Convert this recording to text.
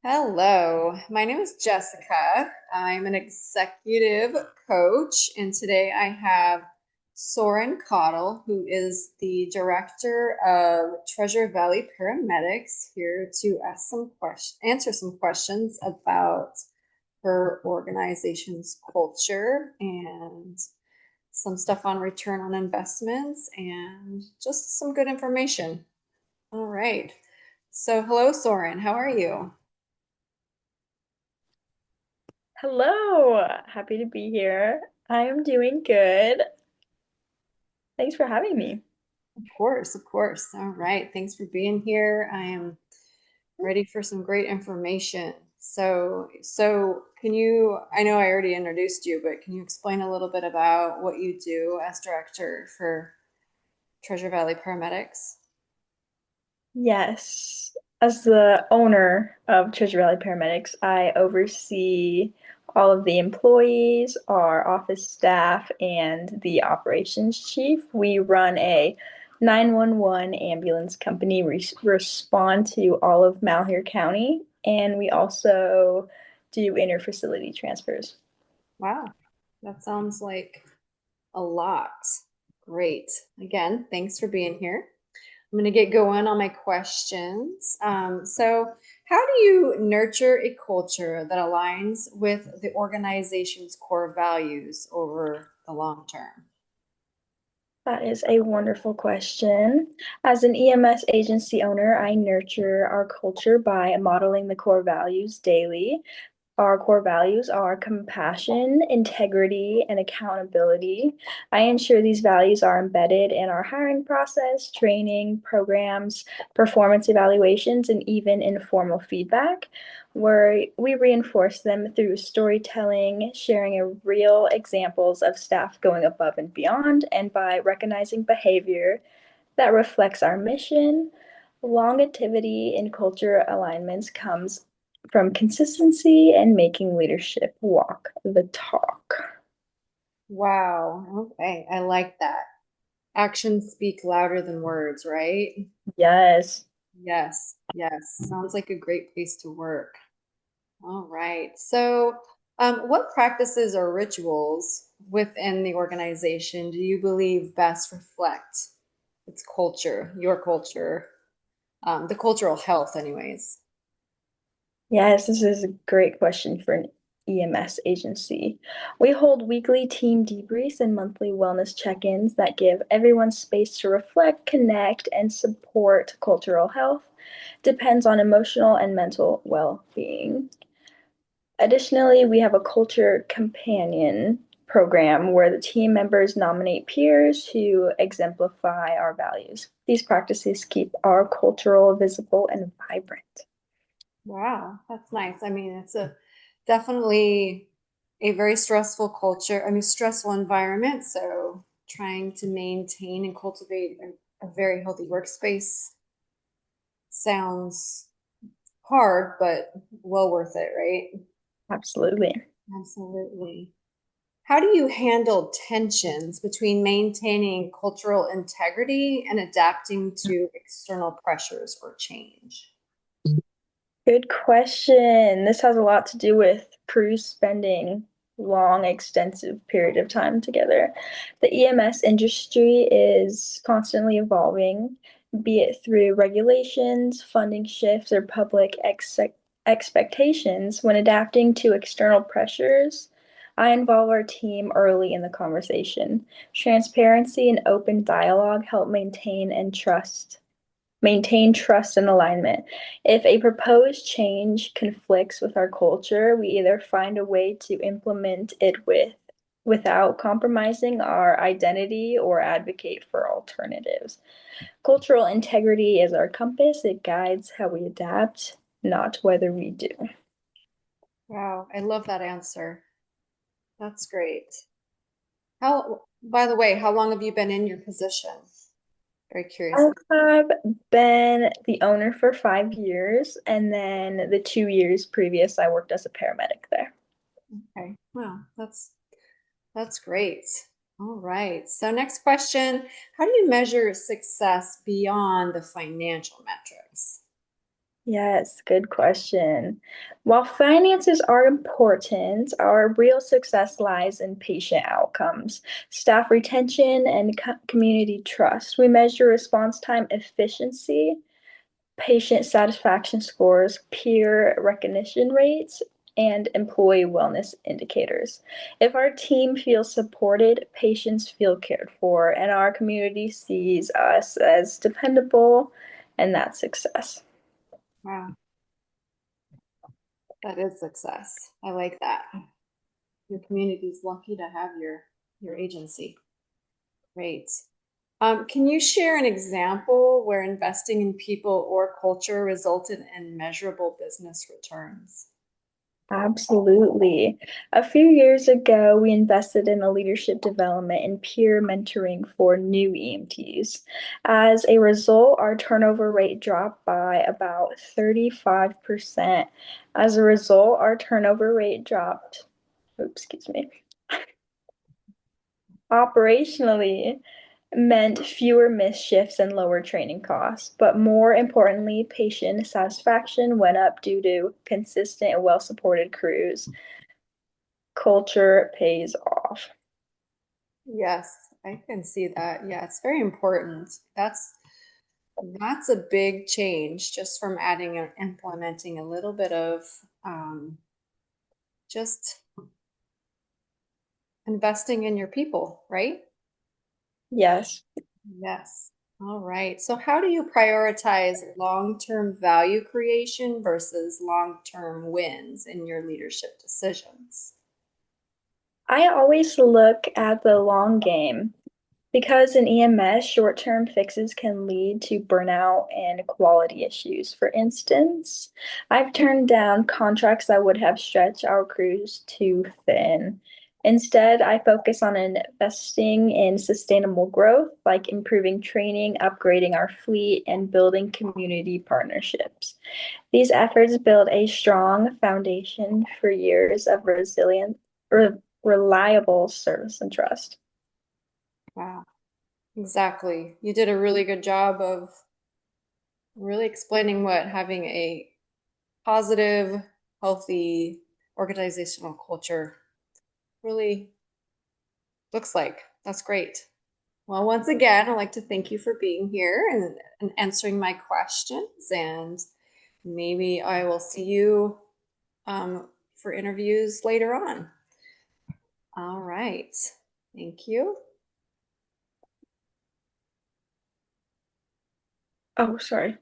Hello, my name is Jessica. I'm an executive coach, and today I have Soren Cottle, who is the director of Treasure Valley Paramedics, here to answer some questions about her organization's culture and some stuff on return on investments and just some good information. All right. So, hello, Soren. How are you? Hello, happy to be here. I am doing good. Thanks for having me. Of course, of course. All right. Thanks for being here. I am ready for some great information. So can you, I know I already introduced you, but can you explain a little bit about what you do as director for Treasure Valley Paramedics? Yes, as the owner of Treasure Valley Paramedics, I oversee all of the employees, our office staff, and the operations chief. We run a 911 ambulance company, respond to all of Malheur County, and we also do interfacility transfers. Wow, that sounds like a lot. Great. Again, thanks for being here. I'm going to get going on my questions. How do you nurture a culture that aligns with the organization's core values over the long term? That is a wonderful question. As an EMS agency owner, I nurture our culture by modeling the core values daily. Our core values are compassion, integrity, and accountability. I ensure these values are embedded in our hiring process, training, programs, performance evaluations, and even informal feedback, where we reinforce them through storytelling, sharing real examples of staff going above and beyond, and by recognizing behavior that reflects our mission. Longevity in culture alignments comes from consistency and making leadership walk the talk. Wow. Okay. I like that. Actions speak louder than words, right? Yes. Yes. Yes. Sounds like a great place to work. All right. What practices or rituals within the organization do you believe best reflect its culture, your culture, the cultural health, anyways? Yes, this is a great question for an EMS agency. We hold weekly team debriefs and monthly wellness check ins that give everyone space to reflect, connect, and support cultural health. Depends on emotional and mental well being. Additionally, we have a culture companion program where the team members nominate peers who exemplify our values. These practices keep our cultural visible and vibrant. Wow, that's nice. I mean, it's a definitely a very stressful culture, I mean, stressful environment. So trying to maintain and cultivate a very healthy workspace sounds hard, but well worth it, right? Absolutely. Absolutely. How do you handle tensions between maintaining cultural integrity and adapting to external pressures or change? Good question. This has a lot to do with crews spending long, extensive period of time together. The EMS industry is constantly evolving, be it through regulations, funding shifts, or public expectations. When adapting to external pressures, I involve our team early in the conversation. Transparency and open dialogue help maintain trust and alignment. If a proposed change conflicts with our culture, we either find a way to implement it without compromising our identity or advocate for alternatives. Cultural integrity is our compass. It guides how we adapt, not whether we do. Wow, I love that answer. That's great. By the way, how long have you been in your position? Very curious. I have been the owner for 5 years, and then the 2 years previous, I worked as a paramedic there. Okay. Wow, that's great. All right. So next question, how do you measure success beyond the financial metrics? Yes, good question. While finances are important, our real success lies in patient outcomes, staff retention, and community trust. We measure response time efficiency, patient satisfaction scores, peer recognition rates, and employee wellness indicators. If our team feels supported, patients feel cared for, and our community sees us as dependable, and that's success. Wow, that is success. I like that. Your community's lucky to have your agency. Great. Can you share an example where investing in people or culture resulted in measurable business returns? Absolutely. A few years ago, we invested in a leadership development and peer mentoring for new EMTs. As a result, our turnover rate dropped by about 35%. As a result, our turnover rate dropped, oops, excuse me, operationally meant fewer missed shifts and lower training costs. But more importantly, patient satisfaction went up due to consistent and well supported crews. Culture pays off. Yes, I can see that. Yeah, it's very important. That's a big change just from adding and implementing a little bit of just investing in your people, right? Yes. Yes. All right. So how do you prioritize long-term value creation versus long-term wins in your leadership decisions? I always look at the long game because in EMS, short-term fixes can lead to burnout and quality issues. For instance, I've turned down contracts that would have stretched our crews too thin. Instead, I focus on investing in sustainable growth, like improving training, upgrading our fleet, and building community partnerships. These efforts build a strong foundation for years of resilient, reliable service and trust. Wow. Exactly. You did a really good job of really explaining what having a positive, healthy organizational culture really looks like. That's great. Well, once again, I'd like to thank you for being here and answering my questions. And maybe I will see you for interviews later on. All right. Thank you. Oh, sorry.